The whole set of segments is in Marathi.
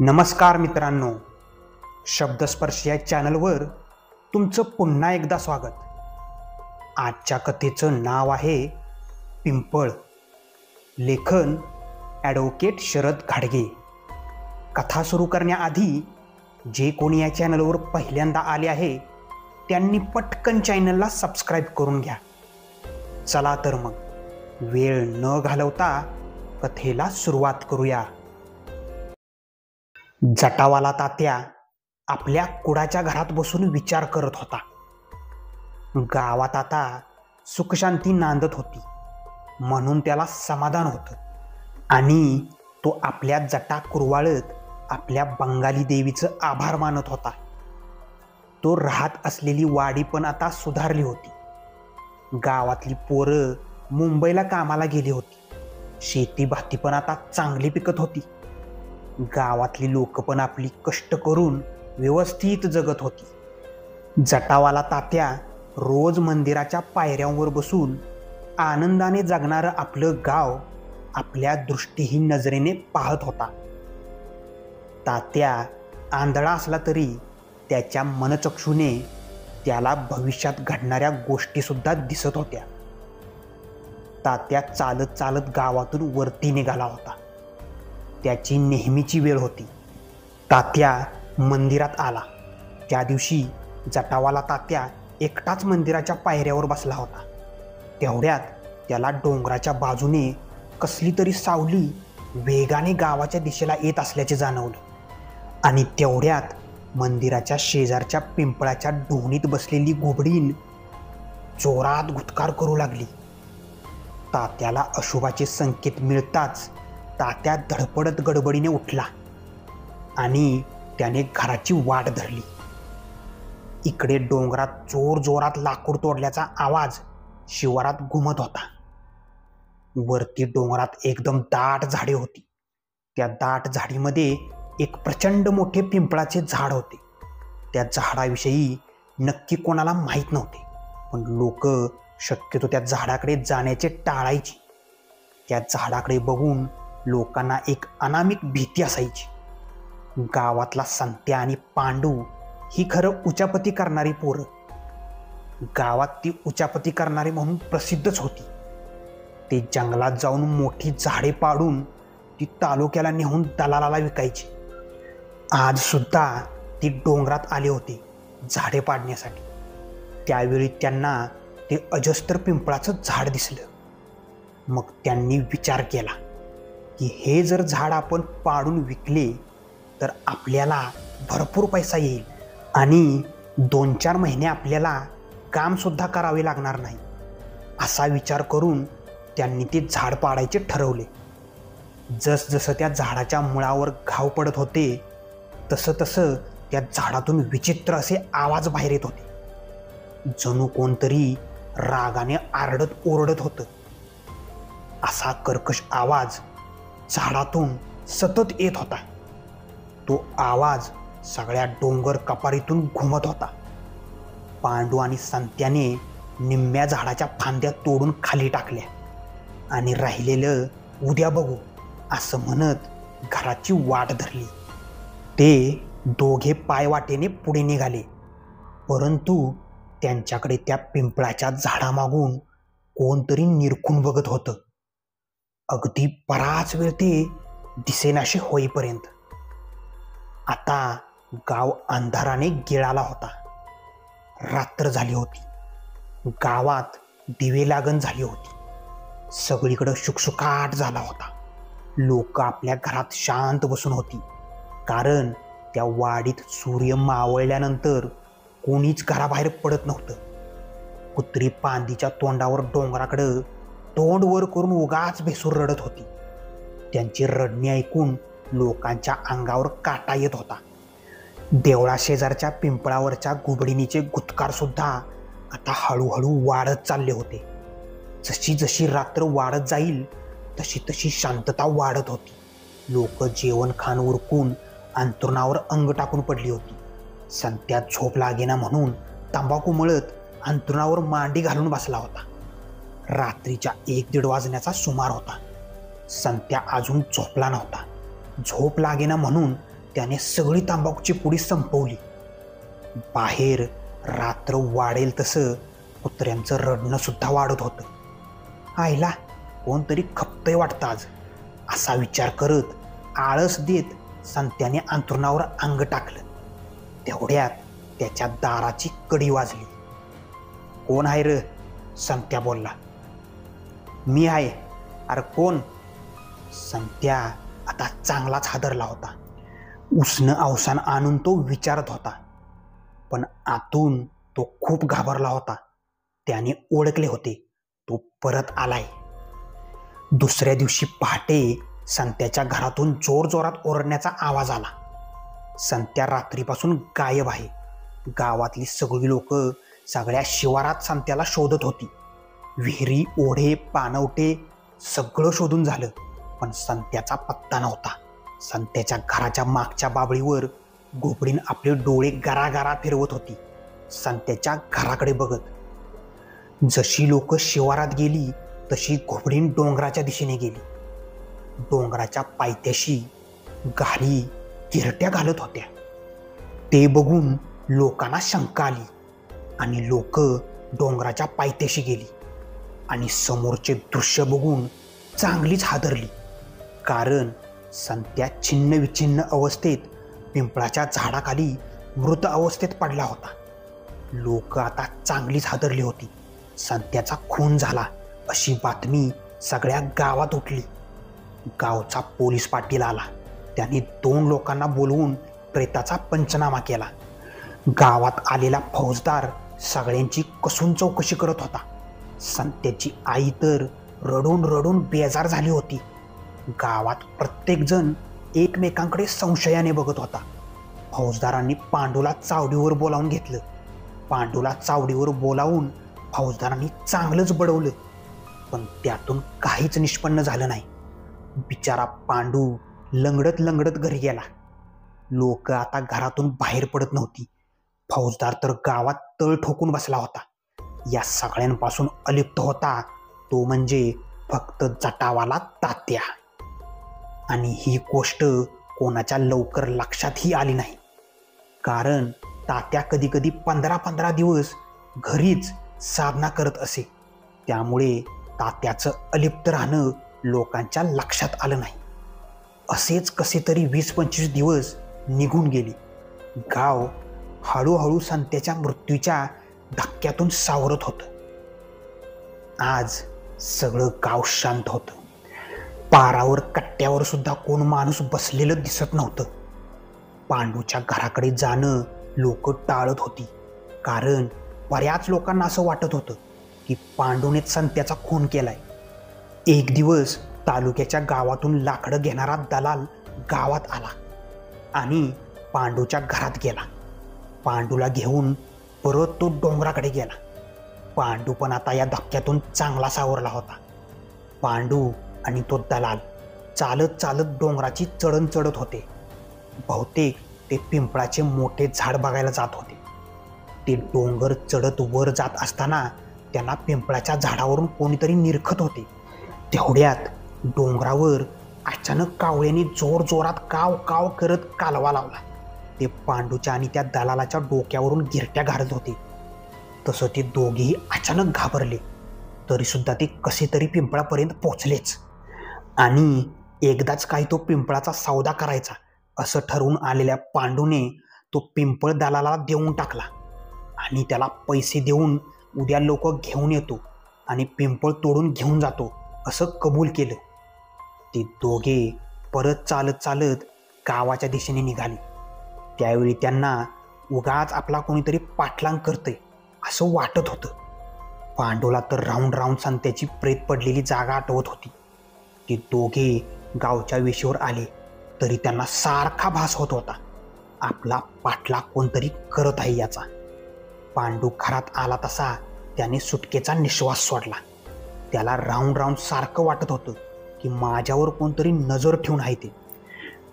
नमस्कार मित्रांनो, शब्दस्पर्श या चॅनलवर तुमचं पुन्हा एकदा स्वागत. आजच्या कथेचं नाव आहे पिंपळ. लेखन ॲडव्होकेट शरद घाडगे. कथा सुरू करण्याआधी जे कोणी या चॅनलवर पहिल्यांदा आले आहे त्यांनी पटकन चॅनलला सबस्क्राईब करून घ्या. चला तर मग वेळ न घालवता कथेला सुरुवात करूया. जटावाला तात्या आपल्या कुडाच्या घरात बसून विचार करत होता. गावात आता सुखशांती नांदत होती म्हणून त्याला समाधान होतं आणि तो आपल्या जटा कुरवाळत आपल्या बंगाली देवीचं आभार मानत होता. तो राहत असलेली वाडी पण आता सुधारली होती. गावातली पोरं मुंबईला कामाला गेली होती. शेती भाती पण आता चांगली पिकत होती. गावातली लोक पण आपली कष्ट करून व्यवस्थित जगत होती. जटावाला तात्या रोज मंदिराच्या पायऱ्यांवर बसून आनंदाने जगणारं आपलं गाव आपल्या दृष्टीहीन नजरेने पाहत होता. तात्या आंधळा असला तरी त्याच्या मनचक्षुने त्याला भविष्यात घडणाऱ्या गोष्टीसुद्धा दिसत होत्या. तात्या चालत चालत गावातून वरती निघाला होता. त्याची नेहमीची वेळ होती. तात्या मंदिरात आला. त्या दिवशी जटावाला तात्या एकटाच मंदिराच्या पायऱ्यावर बसला होता. तेवढ्यात त्याला डोंगराच्या बाजूने कसली तरी सावली वेगाने गावाच्या दिशेला येत असल्याचे जाणवलं आणि तेवढ्यात मंदिराच्या शेजारच्या पिंपळाच्या डोणीत बसलेली घुबडीण जोरात गुदकार करू लागली. तात्याला अशुभाचे संकेत मिळताच तात्या धडपडत गडबडीने उठला आणि त्याने घराची वाट धरली. इकडे डोंगरात जोर जोरात लाकूड तोडल्याचा आवाज शिवारात घुमत होता. वरती डोंगरात एकदम दाट झाडे होती. त्या दाट झाडीमध्ये एक प्रचंड मोठे पिंपळाचे झाड होते. त्या झाडाविषयी नक्की कोणाला माहीत नव्हते, पण लोक शक्यतो त्या झाडाकडे जाण्याचे टाळायची. त्या झाडाकडे बघून लोकांना एक अनामिक भीती असायची. गावातला संत्या आणि पांडू ही खरं उचापती करणारी पोरं. गावात ती उचापती करणारी म्हणून प्रसिद्धच होती. ते जंगलात जाऊन मोठी झाडे पाडून ती तालुक्याला नेऊन दलालाला विकायची. आज सुद्धा ती डोंगरात आले होते झाडे पाडण्यासाठी. त्यावेळी त्यांना ते अजस्त्र पिंपळाचं झाड दिसलं. मग त्यांनी विचार केला की हे जर झाड आपण पाडून विकले तर आपल्याला भरपूर पैसा येईल आणि 2-4 महिने आपल्याला कामसुद्धा करावे लागणार नाही. असा विचार करून त्यांनी ते झाड पाडायचे ठरवले. जसजसं त्या झाडाच्या मुळावर घाव पडत होते तसं तसं त्या झाडातून विचित्र असे आवाज बाहेर येत होते. जणू कोणतरी रागाने आरडत ओरडत होतं. असा कर्कश आवाज झाडातून सतत येत होता. तो आवाज सगळ्या डोंगर कपारीतून घुमत होता. पांडू आणि संत्याने निम्म्या झाडाच्या फांद्या तोडून खाली टाकल्या आणि राहिलेलं उद्या बघू असं म्हणत घराची वाट धरली. ते दोघे पायवाटेने पुढे निघाले, परंतु त्यांच्याकडे त्या पिंपळाच्या झाडामागून कोणतरी निरखून बघत होतं. अगदी बराच वेळ ते दिसेनासे होईपर्यंत. आता गाव अंधाराने गिळाला होता. रात्र झाली होती. गावात दिवे लागण झाली होती. सगळीकडं शुकशुकाट झाला होता. लोक आपल्या घरात शांत बसून होती, कारण त्या वाडीत सूर्य मावळल्यानंतर कोणीच घराबाहेर पडत नव्हतं. कुत्री पांदीच्या तोंडावर डोंगराकडं तोंड वर करून उगाच भेसूर रडत होती. त्यांची रडणी ऐकून लोकांच्या अंगावर काटा येत होता. देवळाशेजारच्या पिंपळावरच्या घुबडिणीचे गुदकार सुद्धा आता हळूहळू वाढत चालले होते. जशी जशी रात्र वाढत जाईल तशी तशी शांतता वाढत होती. लोक जेवण खाण उरकून अंथरुणावर अंग टाकून पडली होती. संत्या झोप लागेना म्हणून तंबाखू मळत अंथरुणावर मांडी घालून बसला होता. रात्रीच्या 1-1:30 वाजण्याचा सुमार होता. संत्या अजून झोपला नव्हता. झोप लागेना म्हणून त्याने सगळी तंबाखूची पुडी संपवली. बाहेर रात्र वाढेल तसं कुत्र्यांचं रडणं सुद्धा वाढत होतं. आईला कोणतरी खपतंय वाटतं आज, असा विचार करत आळस देत संत्याने अंथरुणावर अंग टाकलं. तेवढ्यात त्याच्या दाराची कडी वाजली. कोण आहे र? संत्या बोलला. मी आहे. अरे कोण? संत्या आता चांगलाच हादरला होता. उसनं अवसान आणून तो विचारत होता, पण आतून तो खूप घाबरला होता. त्याने ओळखले होते, तो परत आलाय. दुसऱ्या दिवशी पहाटे संत्याच्या घरातून जोरजोरात ओरडण्याचा आवाज आला. संत्या रात्रीपासून गायब आहे. गावातली सगळी लोक सगळ्या शिवारात संत्याला शोधत होती. विहिरी, ओढे, पाणवटे सगळं शोधून झालं, पण संत्याचा पत्ता नव्हता. संत्याच्या घराच्या मागच्या बाबळीवर घोबडीन आपले डोळे गरागरा फिरवत होती, संत्याच्या घराकडे बघत. जशी लोक शिवारात गेली तशी घोबडीन डोंगराच्या दिशेने गेली. डोंगराच्या पायथ्याशी गाली गिरट्या घालत होत्या. ते बघून लोकांना शंका आली आणि लोक डोंगराच्या पायथ्याशी गेली. आणि समोरचे दृश्य बघून चांगलीच हादरली, कारण संत्या छिन्न विछिन्न अवस्थेत पिंपळाच्या झाडाखाली मृत अवस्थेत पडला होता. लोक आता चांगलीच हादरली होती. संत्याचा खून झाला अशी बातमी सगळ्या गावात उठली. गावचा पोलीस पाटील आला. त्याने 2 लोकांना बोलवून प्रेताचा पंचनामा केला. गावात आलेला फौजदार सगळ्यांची कसून चौकशी करत होता. संत्याची आई तर रडून रडून बेजार झाली होती. गावात प्रत्येक जण एकमेकांकडे संशयाने बघत होता. फौजदारांनी पांडूला चावडीवर बोलावून घेतलं. पांडूला चावडीवर बोलावून फौजदारांनी चांगलंच बडवलं, पण त्यातून काहीच निष्पन्न झालं नाही. बिचारा पांडू लंगडत लंगडत घरी गेला. लोक आता घरातून बाहेर पडत नव्हती. फौजदार तर गावात तळ ठोकून बसला होता. या सगळ्यांपासून अलिप्त होता तो म्हणजे फक्त जटावाला तात्या. आणि ही गोष्ट कोणाच्या लवकर लक्षातही आली नाही, कारण तात्या कधी कधी 15-15 दिवस घरीच साधना करत असे. त्यामुळे तात्याचं अलिप्त राहणं लोकांच्या लक्षात आलं नाही. असेच कसे तरी 20-25 दिवस निघून गेले. गाव हळूहळू संत्याच्या मृत्यूच्या धक्क्यातून सावरत होतं. आज सगळं गाव शांत होतं. पारावर कट्ट्यावर सुद्धा कोण माणूस बसलेलं दिसत नव्हतं. पांडूच्या घराकडे जाणं लोक टाळत होती, कारण बऱ्याच लोकांना असं वाटत होतं की पांडूनेच संत्याचा खून केलाय. एक दिवस तालुक्याच्या गावातून लाकडं घेणारा दलाल गावात आला आणि पांडूच्या घरात गेला. पांडूला घेऊन परत तो डोंगराकडे गेला. पांडू पण आता या धक्क्यातून चांगला सावरला होता. पांडू आणि तो दलाल चालत चालत डोंगराची चढण चढत होते. बहुतेक ते पिंपळाचे मोठे झाड बघायला जात होते. ते डोंगर चढत वर जात असताना त्यांना पिंपळाच्या झाडावरून कोणीतरी निरखत होते. तेवढ्यात डोंगरावर अचानक कावळ्यांनी जोर जोरात काव काव करत कालवा लावला. ते पांडूच्या आणि त्या दलालाच्या डोक्यावरून गिरट्या घालत होते. तसं ते दोघेही अचानक घाबरले. तरी सुद्धा ते कसे तरी पिंपळापर्यंत पोचलेच. आणि एकदाच काही तो पिंपळाचा सौदा करायचा असं ठरवून आलेल्या पांडूने तो पिंपळ दलालाला देऊन टाकला आणि त्याला पैसे देऊन उद्या लोक घेऊन येतो आणि पिंपळ तोडून घेऊन जातो असं कबूल केलं. ते दोघे परत चालत चालत गावाच्या दिशेने निघाले. त्यावेळी त्यांना उगाच आपला कोणीतरी पाठलाग करतंय असं वाटत होतं. पांडूला तर राऊंड राऊंड संत्याची प्रेत पडलेली जागा आठवत होती. ते दोघे गावच्या वेशीवर आले तरी त्यांना सारखा भास होत होता, आपला पाठलाग कोणतरी करत आहे याचा. पांडू घरात आला तसा त्याने सुटकेचा निश्वास सोडला. त्याला राऊंड राऊंड सारखं वाटत होतं की माझ्यावर कोणतरी नजर ठेवून आहे ते.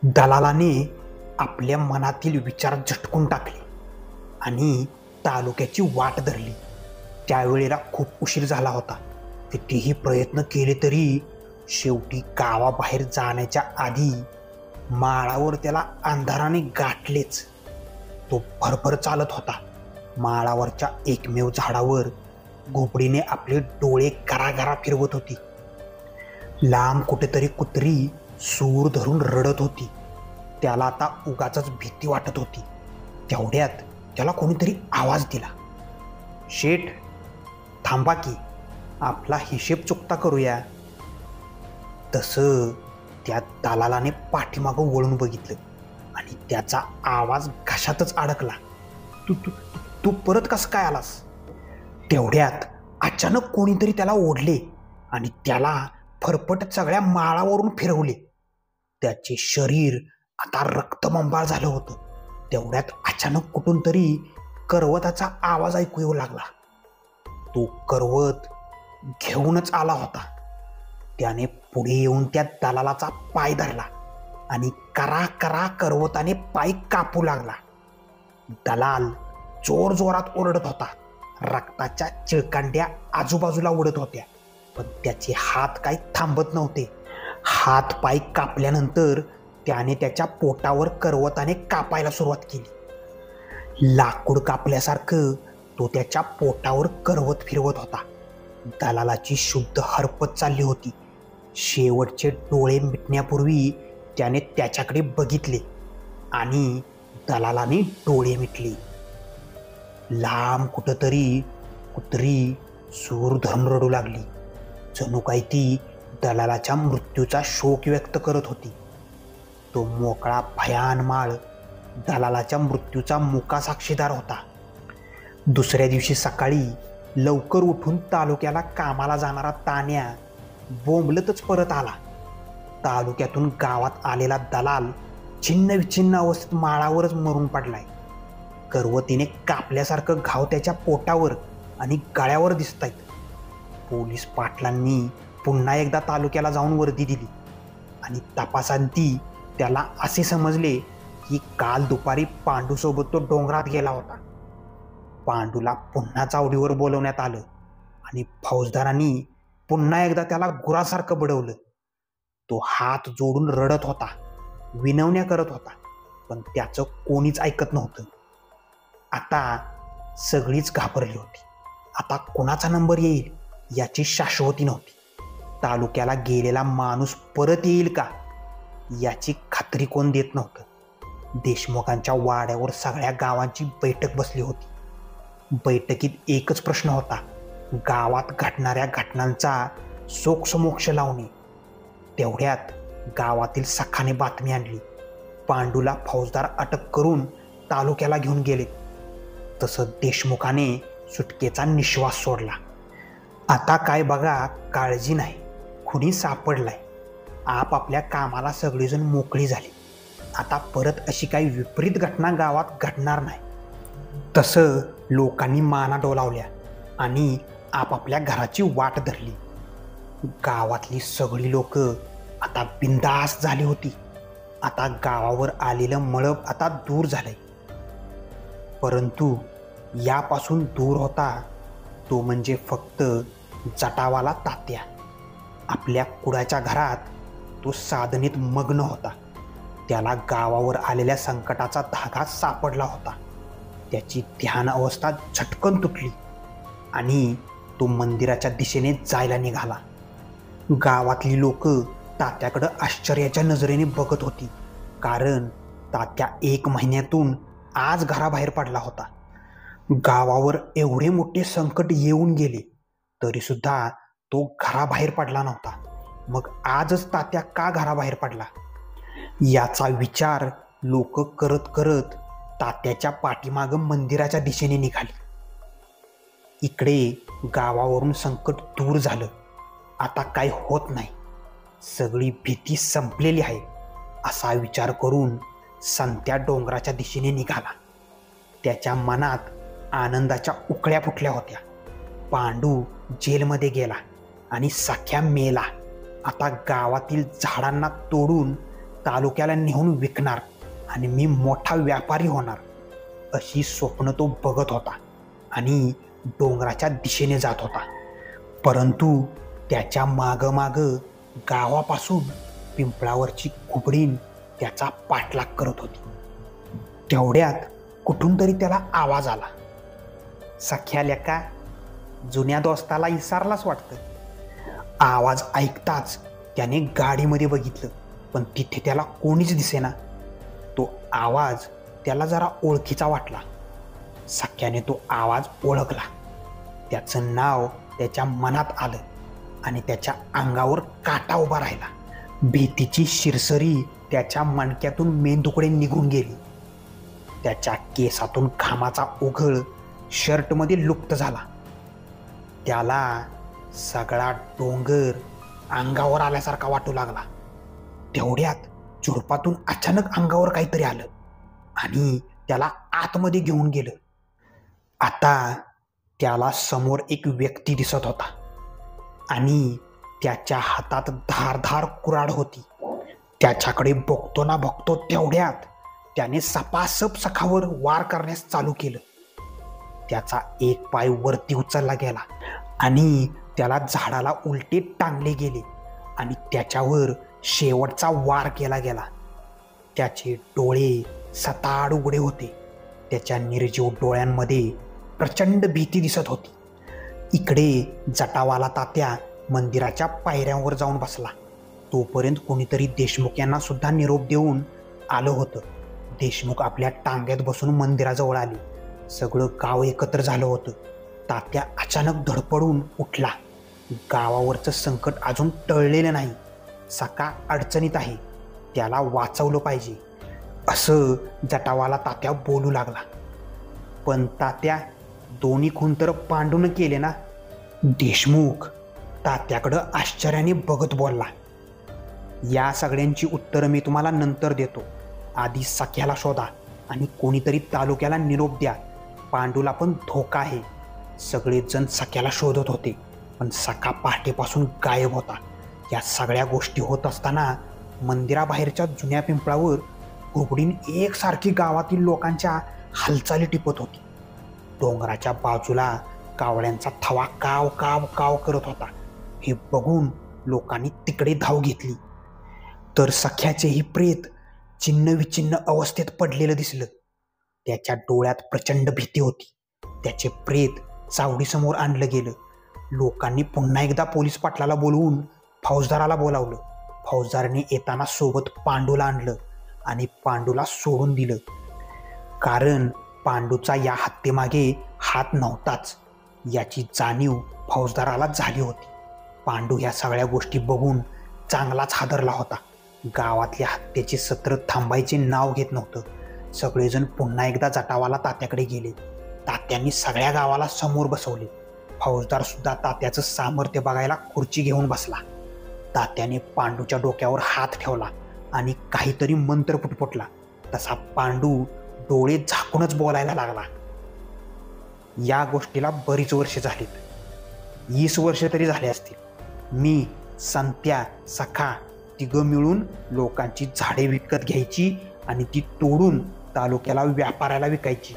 दलालाने आपल्या मनातील विचार झटकून टाकले आणि तालुक्याची वाट धरली. त्यावेळेला खूप उशीर झाला होता. कितीही प्रयत्न केले तरी शेवटी गावाबाहेर जाण्याच्या आधी माळावर त्याला अंधाराने गाठलेच. तो भरभर चालत होता. माळावरच्या एकमेव झाडावर घोबडीने आपले डोळे गरागरा फिरवत होती. लांब कुठेतरी कुत्री सूर धरून रडत होती. त्याला आता उगाचच भीती वाटत होती. तेवढ्यात त्याला कोणीतरी आवाज दिला. शेठ, थांबा की, आपला हिशेब चुकता करूया. तसं त्या दलालाने पाठीमागं वळून बघितलं आणि त्याचा आवाज घशातच अडकला. तू तू तू परत कसं काय आलास? तेवढ्यात अचानक कोणीतरी त्याला ओढले आणि त्याला फरफटत सगळ्या माळावरून फिरवले. त्याचे शरीर आता रक्तबंबाळ झालं होतं. तेवढ्यात अचानक कुठून तरी करवताचा आवाज ऐकू येऊ लागला. तो करवत घेऊनच आला होता. त्याने पुढे येऊन त्या दलालाचा पाय धरला आणि करा करा करवताने पाय कापू लागला. दलाल जोर जोरात ओरडत होता. रक्ताच्या चिळकांड्या आजूबाजूला उडत होत्या, पण त्याचे हात काही थांबत नव्हते. हात पाय कापल्यानंतर त्याने त्याच्या पोटावर करवताने कापायला सुरुवात केली. लाकूड कापल्यासारखं तो त्याच्या पोटावर करवत फिरवत होता. दलालाची शुद्ध हरपत चालली होती. शेवटचे डोळे मिटण्यापूर्वी त्याने त्याच्याकडे बघितले आणि दलालाने डोळे मिटले. लांब कुठंतरी कुत्री सूर धरून रडू लागली. जणू काही ती दलालाच्या मृत्यूचा शोक व्यक्त करत होती. तो मोकळा भयान माळ दलालाच्या मृत्यूचा मुका साक्षीदार होता. दुसऱ्या दिवशी सकाळी लवकर उठून तालुक्याला कामाला जाणारा तान्या बोंबलतच परत आला. तालुक्यातून गावात आलेला दलाल छिन्न विछिन्न अवस्थेत माळावरच मरून पडलाय. करवतीने कापल्यासारखं घाव त्याच्या पोटावर आणि गळ्यावर दिसत आहेत. पोलीस पाटलांनी पुन्हा एकदा तालुक्याला जाऊन वर्दी दिली आणि तपासांती त्याला असे समजले की काल दुपारी पांडूसोबत तो डोंगरात गेला होता. पांडूला पुन्हा चावडीवर बोलवण्यात आलं आणि फौजदारांनी पुन्हा एकदा त्याला गुरासारखं बडवलं. तो हात जोडून रडत होता, विनवण्या करत होता, पण त्याचं कोणीच ऐकत नव्हतं. आता सगळीच घाबरली होती. आता कोणाचा नंबर येईल याची शाश्वती नव्हती. तालुक्याला गेलेला माणूस परत येईल का याची खात्री कोण देत नव्हतं. देशमुखांच्या वाड्यावर सगळ्या गावांची बैठक बसली होती. बैठकीत एकच प्रश्न होता, गावात घडणाऱ्या घटनांचा सोक्षमोक्ष लावणे. तेवढ्यात गावातील सखाने बातमी आणली. पांडूला फौजदार अटक करून तालुक्याला घेऊन गेले. तसं देशमुखाने सुटकेचा निश्वास सोडला. आता काय बघा, काळजी नाही, खुनी सापडलाय. आपापल्या कामाला सगळीजण मोकळी झाली. आता परत अशी काही विपरीत घटना गावात घडणार नाही. तसं लोकांनी माना डोलावल्या आणि आपापल्या घराची वाट धरली. गावातली सगळी लोक आता बिंदास झाली होती. आता गावावर आलेलं मळब आता दूर झालंय. परंतु यापासून दूर होता तो म्हणजे फक्त जटावाला तात्या. आपल्या कुडाच्या घरात तो साधनेत मग्न होता. त्याला गावावर आलेल्या संकटाचा धागा सापडला होता. त्याची ध्यान अवस्था झटकन तुटली आणि तो मंदिराच्या दिशेने जायला निघाला. गावातली लोक तात्याकडं आश्चर्याच्या नजरेने बघत होती, कारण तात्या 1 महिन्यातून आज घराबाहेर पडला होता. गावावर एवढे मोठे संकट येऊन गेले तरी सुद्धा तो घराबाहेर पडला नव्हता. मग आजच तात्या का घराबाहेर पडला याचा विचार लोक करत करत तात्याच्या पाठीमागं मंदिराच्या दिशेने निघाली. इकडे गावावरून संकट दूर झालं. आता काय होत नाही, सगळी भीती संपलेली आहे असा विचार करून संत्या डोंगराच्या दिशेने निघाला. त्याच्या मनात आनंदाच्या उकळ्या फुटल्या होत्या. पांडू जेलमध्ये गेला आणि सख्या मेला. आता गावातील झाडांना तोडून तालुक्याला नेऊन विकणार आणि मी मोठा व्यापारी होणार अशी स्वप्न तो बघत होता आणि डोंगराच्या दिशेने जात होता. परंतु त्याच्या मागं गावापासून पिंपळावरची घुबडीण त्याचा पाठलाग करत होती. तेवढ्यात कुठून तरी त्याला आवाज आला. सख्या लेका, जुन्या दोस्ताला विसरलाच वाटतं. आवाज ऐकताच त्याने गाडीमध्ये बघितलं, पण तिथे त्याला कोणीच दिसेना. तो आवाज त्याला जरा ओळखीचा वाटला. सख्याने तो आवाज ओळखला. त्याचं नाव त्याच्या मनात आलं आणि त्याच्या अंगावर काटा उभा राहिला. भीतीची शिरसरी त्याच्या मणक्यातून मेंदूकडे निघून गेली. त्याच्या केसातून घामाचा ओघळ शर्टमध्ये लुप्त झाला. त्याला सगळा डोंगर अंगावर आल्यासारखा वाटू लागला. तेवढ्यात झुडपातून अचानक अंगावर काहीतरी आलं आणि त्याला आतमध्ये घेऊन गेलं. आता त्याला समोर एक व्यक्ती दिसत होता आणि त्याच्या हातात धारधार कुऱ्हाड होती. त्याच्याकडे बघतो ना बघतो तेवढ्यात त्याने सपासप सखावर वार करण्यास चालू केलं. त्याचा एक पाय वरती उचलला गेला आणि त्याला झाडाला उलटे टांगले गेले आणि त्याच्यावर शेवटचा वार केला गेला. त्याचे डोळे सताड उघडे होते. त्याच्या निर्जीव डोळ्यांमध्ये प्रचंड भीती दिसत होती. इकडे जटावाला तात्या मंदिराच्या पायऱ्यांवर जाऊन बसला. तोपर्यंत कोणीतरी देशमुख यांना सुद्धा निरोप देऊन आलं होतं. देशमुख आपल्या टांग्यात बसून मंदिराजवळ आले. सगळं गाव एकत्र झालं होतं. तात्या अचानक धडपडून उठला. गावावरचं संकट अजून टळलेलं नाही. सखा अडचणीत आहे, त्याला वाचवलं पाहिजे असं जटावाला तात्या बोलू लागला. पण तात्या, दोन्ही खून तर पांडून केले ना? देशमुख तात्याकडं आश्चर्याने बघत बोलला. या सगळ्यांची उत्तरं मी तुम्हाला नंतर देतो. आधी सख्याला शोधा आणि कोणीतरी तालुक्याला निरोप द्या. पांडूला पण धोका आहे. सगळेजण सख्याला शोधत होते, पण सखा पहाटेपासून गायब होता. या सगळ्या गोष्टी होत असताना मंदिराबाहेरच्या जुन्या पिंपळावर घुबडीन एकसारखी गावातील लोकांच्या हालचाली टिपत होती. डोंगराच्या बाजूला कावळ्यांचा थवा काव काव काव करत होता. हे बघून लोकांनी तिकडे धाव घेतली. तर सख्याचेही प्रेत चिन्ह विचिन्न अवस्थेत पडलेलं दिसलं. त्याच्या डोळ्यात प्रचंड भीती होती. त्याचे प्रेत चावडीसमोर आणलं गेलं. लोकांनी पुन्हा एकदा पोलीस पाटलाला बोलवून फौजदाराला बोलावलं. फौजदाराने येताना सोबत पांडूला आणलं आणि पांडूला सोडून दिलं, कारण पांडूचा या हत्येमागे हात नव्हताच याची जाणीव फौजदाराला झाली होती. पांडू ह्या सगळ्या गोष्टी बघून चांगलाच हादरला होता. गावातल्या हत्येचे सत्र थांबायचे नाव घेत नव्हतं. सगळेजण पुन्हा एकदा जटावाला तात्याकडे गेले. तात्यांनी सगळ्या गावाला समोर बसवले. फौजदार सुद्धा तात्याचं सामर्थ्य बघायला खुर्ची घेऊन बसला. तात्याने पांडूच्या डोक्यावर हात ठेवला आणि काहीतरी मंत्र पुटपुटला. तसा पांडू डोळे झाकूनच बोलायला लागला. या गोष्टीला बरीच वर्ष झालीत. 20 वर्ष तरी झाले असतील. मी, संत्या, सखा तिघं मिळून लोकांची झाडे विकत घ्यायची आणि ती तोडून तालुक्याला व्यापाऱ्याला विकायची,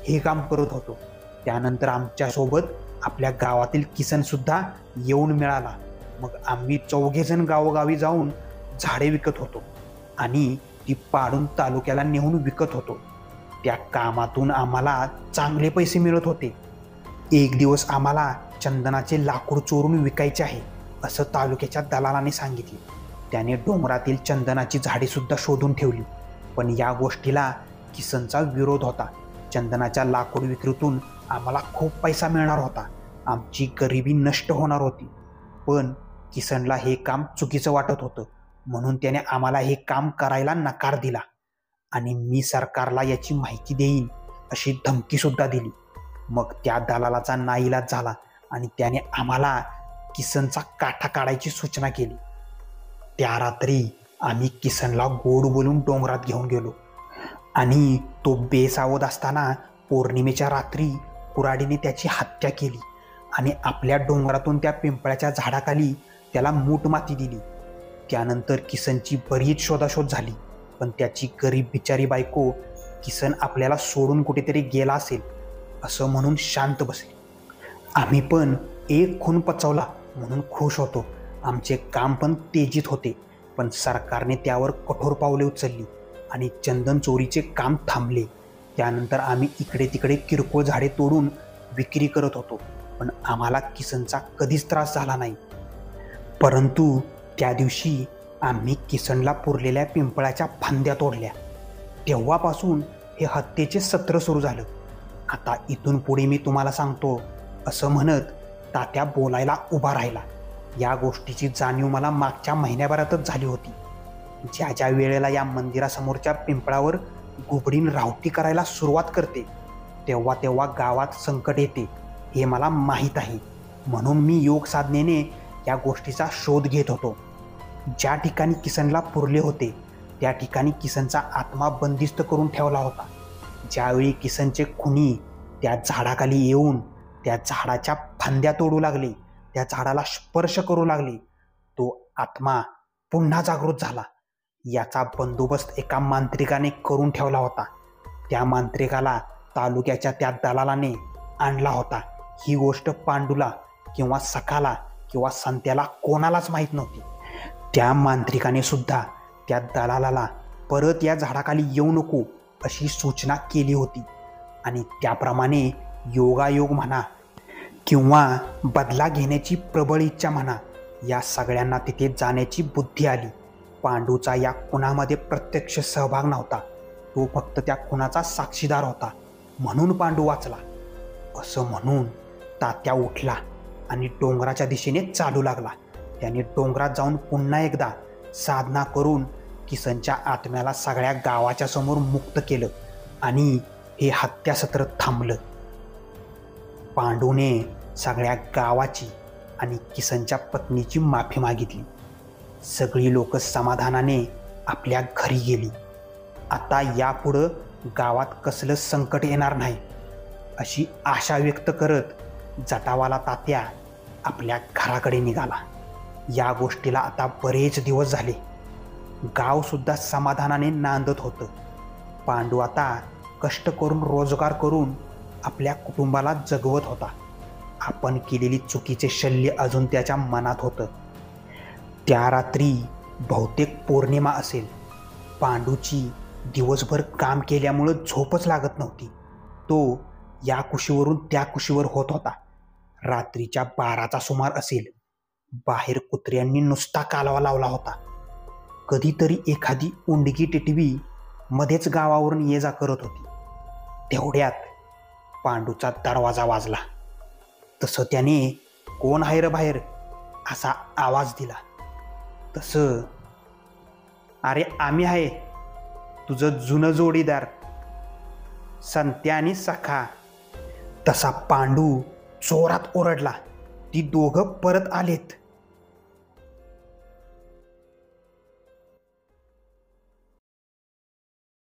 हे काम करत होतो. त्यानंतर आमच्यासोबत आपल्या गावातील किसन सुद्धा येऊन मिळाला. मग आम्ही 4 जण गावोगावी जाऊन झाडे विकत होतो आणि ती पाडून तालुक्याला नेऊन विकत होतो. त्या कामातून आम्हाला चांगले पैसे मिळत होते. एक दिवस आम्हाला चंदनाचे लाकूड चोरून विकायचे आहे असं तालुक्याच्या दलालाने सांगितले. त्याने डोंगरातील चंदनाची झाडे सुद्धा शोधून ठेवली. पण या गोष्टीला किसनचा विरोध होता. चंदनाच्या लाकूड विक्रीतून आम्हाला खूप पैसा मिळणार होता. आमची गरिबी नष्ट होणार होती. पण किसनला हे काम चुकीचं वाटत होतं, म्हणून त्याने आम्हाला हे काम करायला नकार दिला आणि मी सरकारला याची माहिती देईन अशी धमकी सुद्धा दिली. मग त्या दलालाचा नाईलाज झाला आणि त्याने आम्हाला किसनचा काठा काढायची सूचना केली. त्या रात्री आम्ही किसनला गोड बोलून डोंगरात घेऊन गेलो आणि तो बेसावध असताना पौर्णिमेच्या रात्री कुऱ्हाडीने त्याची हत्या केली आणि आपल्या डोंगरातून त्या पिंपळाच्या झाडाखाली त्याला मूठ माती दिली. त्यानंतर किसनची बरीच शोधाशोध झाली, पण त्याची गरीब बिचारी बायको किसन आपल्याला सोडून कुठेतरी गेला असेल असं म्हणून शांत बसली. आम्ही पण एक खून पचवला म्हणून खुश होतो. आमचे काम पण तेजीत होते. पण सरकारने त्यावर कठोर पावले उचलली आणि चंदन चोरीचे काम थांबले. त्यानंतर आम्ही इकडे तिकडे किरकोळ झाडे तोडून विक्री करत होतो, पण आम्हाला किसनचा कधीच त्रास झाला नाही. परंतु त्या दिवशी आम्ही किसनला पुरलेल्या पिंपळाच्या फांद्या तोडल्या. तेव्हापासून हे हत्येचे सत्र सुरू झालं. आता इथून पुढे मी तुम्हाला सांगतो असं म्हणत तात्या बोलायला उभा राहिला. या गोष्टीची जाणीव मला मागच्या महिन्याभरातच झाली होती. ज्या ज्या वेळेला या मंदिरासमोरच्या पिंपळावर गुबडीन रावटी करायला सुरुवात करते तेव्हा तेव्हा गावात संकट येते हे मला माहीत आहे. म्हणून मी योग साधनेने या गोष्टीचा शोध घेत होतो. ज्या ठिकाणी किसनला पुरले होते त्या ठिकाणी किसनचा आत्मा बंदिस्त करून ठेवला होता. ज्यावेळी किसनचे खुनी त्या झाडाखाली येऊन त्या झाडाच्या फांद्या तोडू लागले, त्या झाडाला स्पर्श करू लागले, तो आत्मा पुन्हा जागृत झाला. याचा बंदोबस्त एका मांत्रिकाने करून ठेवला होता. त्या मांत्रिकाला तालुक्याच्या त्या दलालाने आणला होता. ही गोष्ट पांडूला किंवा सखाला किंवा संत्याला कोणालाच माहीत नव्हती. त्या मांत्रिकाने सुद्धा त्या दलालाला परत या झाडाखाली येऊ नको अशी सूचना केली होती आणि त्याप्रमाणे योगायोग म्हणा किंवा बदला घेण्याची प्रबळ इच्छा म्हणा, या सगळ्यांना तिथे जाण्याची बुद्धी आली. पांडूचा या खुनामध्ये प्रत्यक्ष सहभाग नव्हता, तो फक्त त्या खुनाचा साक्षीदार होता, म्हणून पांडू वाचला. असं म्हणून तात्या उठला आणि डोंगराच्या दिशेने चालू लागला. त्याने डोंगरात जाऊन पुन्हा एकदा साधना करून किसनच्या आत्म्याला सगळ्या गावाच्या समोर मुक्त केलं आणि हे हत्यासत्र थांबलं. पांडूने सगळ्या गावाची आणि किसनच्या पत्नीची माफी मागितली. सगळी लोक समाधानाने आपल्या घरी गेली. आता यापुढं गावात कसलं संकट येणार नाही अशी आशा व्यक्त करत जटावाला तात्या आपल्या घराकडे निघाला. या गोष्टीला आता बरेच दिवस झाले. गाव सुद्धा समाधानाने नांदत होतं. पांडू आता कष्ट करून रोजगार करून आपल्या कुटुंबाला जगवत होता. आपण केलेली चुकीचे शल्य अजून त्याच्या मनात होतं. त्या रात्री बहुतेक पौर्णिमा असेल. पांडूची दिवसभर काम केल्यामुळं झोपच लागत नव्हती. तो या कुशीवरून त्या कुशीवर होत होता. रात्रीच्या 12चा सुमार असेल. बाहेर कुत्र्यांनी नुसता कालवा लावला होता. कधीतरी एखादी उंडकी टिटवी मध्येच गावावरून ये जा करत होती. तेवढ्यात पांडूचा दरवाजा वाजला. तसं त्याने कोण आहे रे बाहेर असा आवाज दिला. तसं अरे आम्ही आहे, तुझं जुनं जोडीदार संत्या आणि सखा. तसा पांडू जोरात ओरडला. ती दोघं परत आलेत.